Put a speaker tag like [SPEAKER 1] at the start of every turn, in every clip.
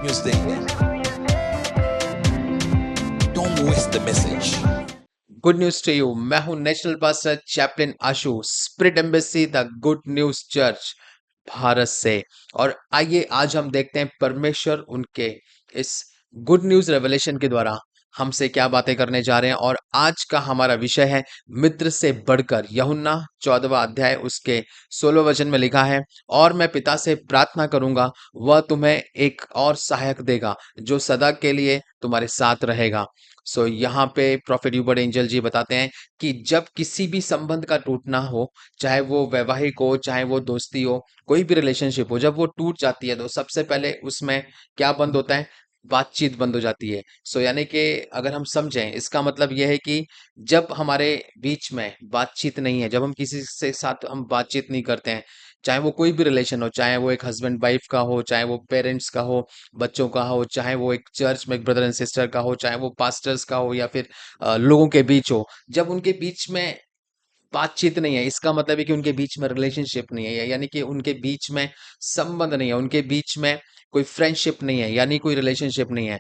[SPEAKER 1] News देंगे। Don't miss the message.
[SPEAKER 2] Good news to you. मैं हूं national pastor chaplain Ashu, spirit embassy the good news church Bharat से। और आइए आज हम देखते हैं परमेश्वर उनके इस गुड न्यूज रेवलेशन के द्वारा हमसे क्या बातें करने जा रहे हैं। और आज का हमारा विषय है मित्र से बढ़कर। यूहन्ना 14वां अध्याय उसके 16 वचन में लिखा है, और मैं पिता से प्रार्थना करूंगा, वह तुम्हें एक और सहायक देगा जो सदा के लिए तुम्हारे साथ रहेगा। यहाँ पे प्रॉफेट ह्यूबर्ट एंजल जी बताते हैं कि जब किसी भी संबंध का टूटना हो, चाहे वो वैवाहिक हो, चाहे वो दोस्ती हो, कोई भी रिलेशनशिप हो, जब वो टूट जाती है तो सबसे पहले उसमें क्या बंद होता है? बातचीत बंद हो जाती है। यानी कि अगर हम समझें, इसका मतलब यह है कि जब हमारे बीच में बातचीत नहीं है, जब हम किसी से साथ हम बातचीत नहीं करते हैं, चाहे वो कोई भी रिलेशन हो, चाहे वो एक हस्बैंड वाइफ का हो, चाहे वो पेरेंट्स का हो, बच्चों का हो, चाहे वो एक चर्च में एक ब्रदर एंड सिस्टर का हो, चाहे वो पास्टर्स का हो, या फिर लोगों के बीच हो, जब उनके बीच में बातचीत नहीं है, इसका मतलब है कि उनके बीच में रिलेशनशिप नहीं है, यानी कि उनके बीच में संबंध नहीं है, उनके बीच में कोई फ्रेंडशिप नहीं है, यानी कोई रिलेशनशिप नहीं है।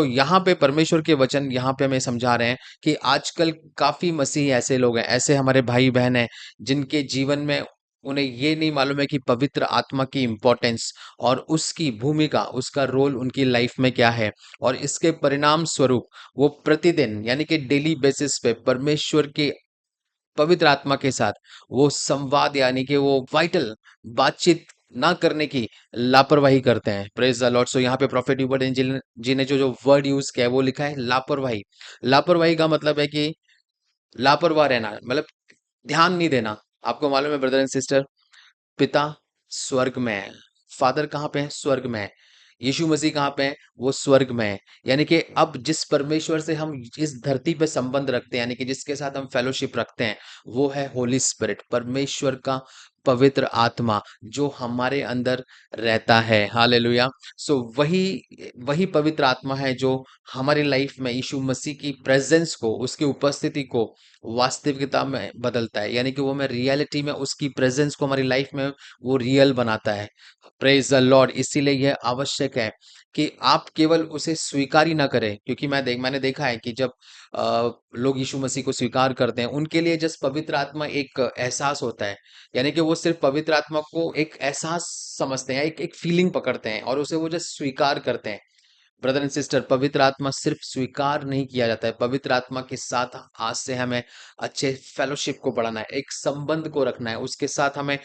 [SPEAKER 2] यहाँ पे परमेश्वर के वचन यहाँ पे हमें समझा रहे हैं कि आजकल काफी मसीही ऐसे लोग हैं, ऐसे हमारे भाई बहन हैं, जिनके जीवन में उन्हें ये नहीं मालूम है कि पवित्र आत्मा की इंपॉर्टेंस और उसकी भूमिका, उसका रोल उनकी लाइफ में क्या है। और इसके परिणाम स्वरूप वो प्रतिदिन यानी कि डेली बेसिस पे परमेश्वर के पवित्र आत्मा के साथ वो संवाद यानी कि वो वाइटल बातचीत ना करने की लापरवाही करते हैं। Praise the Lord. यहाँ पे प्रॉफेट ह्यूबर्ट एंजल जी ने जो वर्ड यूज किया है वो लिखा है लापरवाही। लापरवाही का मतलब है कि लापरवाह रहना, मतलब ध्यान नहीं देना। आपको मालूम है ब्रदर एंड सिस्टर, पिता स्वर्ग में है, फादर कहाँ पे है? स्वर्ग में है। यीशु मसीह कहाँ पे है? वो स्वर्ग में है। यानी कि अब जिस परमेश्वर से हम इस धरती पे संबंध रखते हैं, यानी कि जिसके साथ हम फेलोशिप रखते हैं, वो है होली स्पिरिट, परमेश्वर का पवित्र आत्मा जो हमारे अंदर रहता है। हालेलुया। वही वही पवित्र आत्मा है जो हमारी लाइफ में यीशु मसीह की प्रेजेंस को, उसकी उपस्थिति को वास्तविकता में बदलता है, यानी कि वो हमें रियलिटी में उसकी प्रेजेंस को हमारी लाइफ में वो रियल बनाता है। Praise the Lord. इसीलिए यह आवश्यक है कि आप केवल उसे स्वीकार ही ना करें, क्योंकि मैंने देखा है कि जब लोग यीशु मसीह को स्वीकार करते हैं, उनके लिए जस्ट पवित्र आत्मा एक एहसास होता है, यानी कि वो सिर्फ पवित्र आत्मा को एक एहसास समझते हैं, एक एक फीलिंग पकड़ते हैं और उसे वो जस्ट स्वीकार करते हैं। ब्रदर एंड सिस्टर, पवित्र आत्मा सिर्फ स्वीकार नहीं किया जाता है, पवित्र आत्मा के साथ आज से हमें अच्छे फेलोशिप को बढ़ाना है, एक संबंध को रखना है, उसके साथ हमें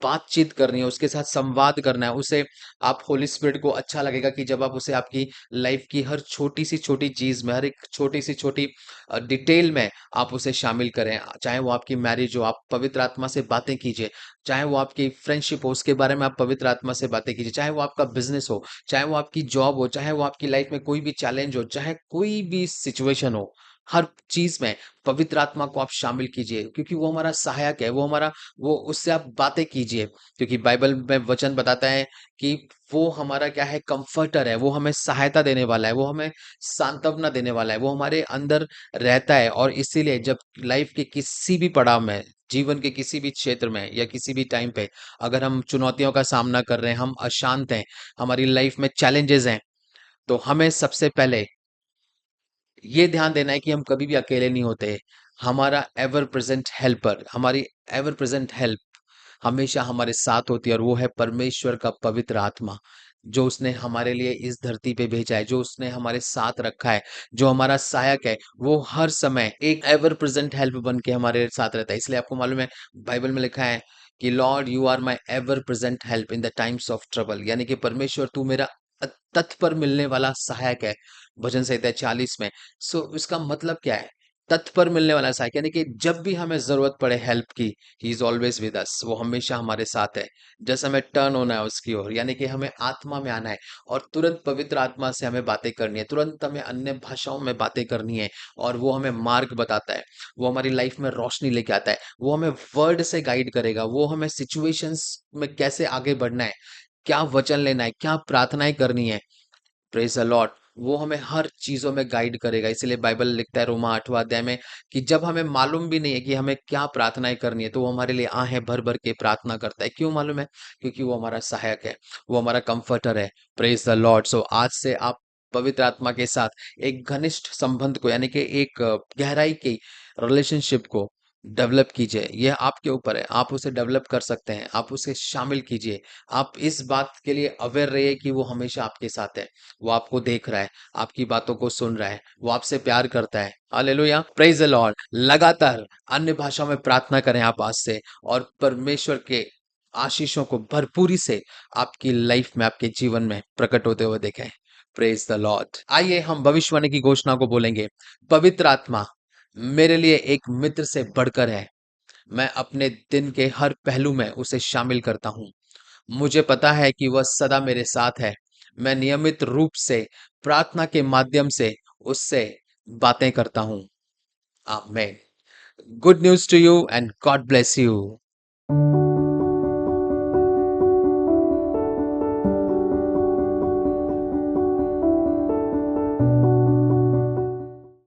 [SPEAKER 2] बातचीत करनी है, उसके साथ संवाद करना है। उसे आप होली स्पिरिट को अच्छा लगेगा कि जब आप उसे आपकी लाइफ की हर छोटी सी छोटी चीज में, हर एक छोटी सी छोटी डिटेल में आप उसे शामिल करें। चाहे वो आपकी मैरिज हो, आप पवित्र आत्मा से बातें कीजिए। चाहे वो आपकी फ्रेंडशिप हो, उसके बारे में आप पवित्र आत्मा से बातें कीजिए। चाहे वो आपका बिजनेस हो, चाहे वो आपकी जॉब हो, चाहे वो आपकी लाइफ में कोई भी चैलेंज हो, चाहे कोई भी सिचुएशन हो, हर चीज में पवित्र आत्मा को आप शामिल कीजिए, क्योंकि वो हमारा सहायक है, वो हमारा, वो उससे आप बातें कीजिए। क्योंकि बाइबल में वचन बताता है कि वो हमारा क्या है? कंफर्टर है, वो हमें सहायता देने वाला है, वो हमें सांत्वना देने वाला है, वो हमारे अंदर रहता है। और इसीलिए जब लाइफ के किसी भी पड़ाव में, जीवन के किसी भी क्षेत्र में या किसी भी टाइम पे अगर हम चुनौतियों का सामना कर रहे हैं, हम अशांत हैं, हमारी लाइफ में चैलेंजेस हैं, तो हमें सबसे पहले ये ध्यान देना है कि हम कभी भी अकेले नहीं होते। हमारा एवर प्रेजेंट हेल्पर, हमारी एवर प्रेजेंट हेल्प हमेशा हमारे साथ होती है, और वो है परमेश्वर का पवित्र आत्मा, जो उसने हमारे लिए इस धरती पे भेजा है, जो उसने हमारे साथ रखा है, जो हमारा सहायक है। वो हर समय एक एवर प्रेजेंट हेल्प बन के हमारे साथ रहता है। इसलिए आपको मालूम है, बाइबल में लिखा है कि Lord you are my ever present help in the times of trouble, यानी कि परमेश्वर तू मेरा तत्पर मिलने वाला सहायक है। भजन संहिता 40 में। इसका मतलब क्या है? तत्पर मिलने वाला सहायक, यानी कि जब भी हमें जरूरत पड़े हेल्प की, he is always with us, वो हमेशा हमारे साथ है। जैसे हमें टर्न होना है उसकी ओर, यानी कि हमें आत्मा में आना है और तुरंत पवित्र आत्मा से हमें बातें करनी है, तुरंत हमें अन्य भाषाओं में बातें करनी है, और वो हमें मार्ग बताता है, वो हमारी लाइफ में रोशनी लेके आता है, वो हमें वर्ड से गाइड करेगा, वो हमें सिचुएशंस में कैसे आगे बढ़ना है, क्या वचन लेना है, क्या प्रार्थनाएं करनी है। Praise the Lord. वो हमें हर चीज़ों में गाइड करेगा। इसीलिए बाइबल लिखता है रोमा 8वाँ अध्याय में कि जब हमें मालूम भी नहीं है कि हमें क्या प्रार्थनाएँ करनी है, तो वो हमारे लिए आहें भर-भर के प्रार्थना करता है। क्यों मालूम है? क्योंकि वो हमारा सहायक है, वो हमारा कम्फर्टर है। Praise the Lord. सो आज से आप पवित्र आत्मा के साथ एक घनिष्ठ संबंध को यानी कि एक गहराई की रिलेशनशिप को डेवलप कीजिए। यह आपके ऊपर है, आप उसे डेवलप कर सकते हैं, आप उसे शामिल कीजिए। आप इस बात के लिए अवेयर रहिए कि वो हमेशा आपके साथ है, वो आपको देख रहा है, आपकी बातों को सुन रहा है, वो आपसे प्यार करता है। Hallelujah, praise the Lord. लगातार अन्य भाषाओं में प्रार्थना करें आप आज से और परमेश्वर के आशीषों को भरपूरी से आपकी लाइफ में, आपके जीवन में प्रकट होते हुए देखें। Praise the Lord. आइए हम भविष्यवाणी की घोषणा को बोलेंगे। पवित्र आत्मा मेरे लिए एक मित्र से बढ़कर है। मैं अपने दिन के हर पहलू में उसे शामिल करता हूँ। मुझे पता है कि वह सदा मेरे साथ है। मैं नियमित रूप से प्रार्थना के माध्यम से उससे बातें करता हूँ। आमीन। Good news to you and God bless you.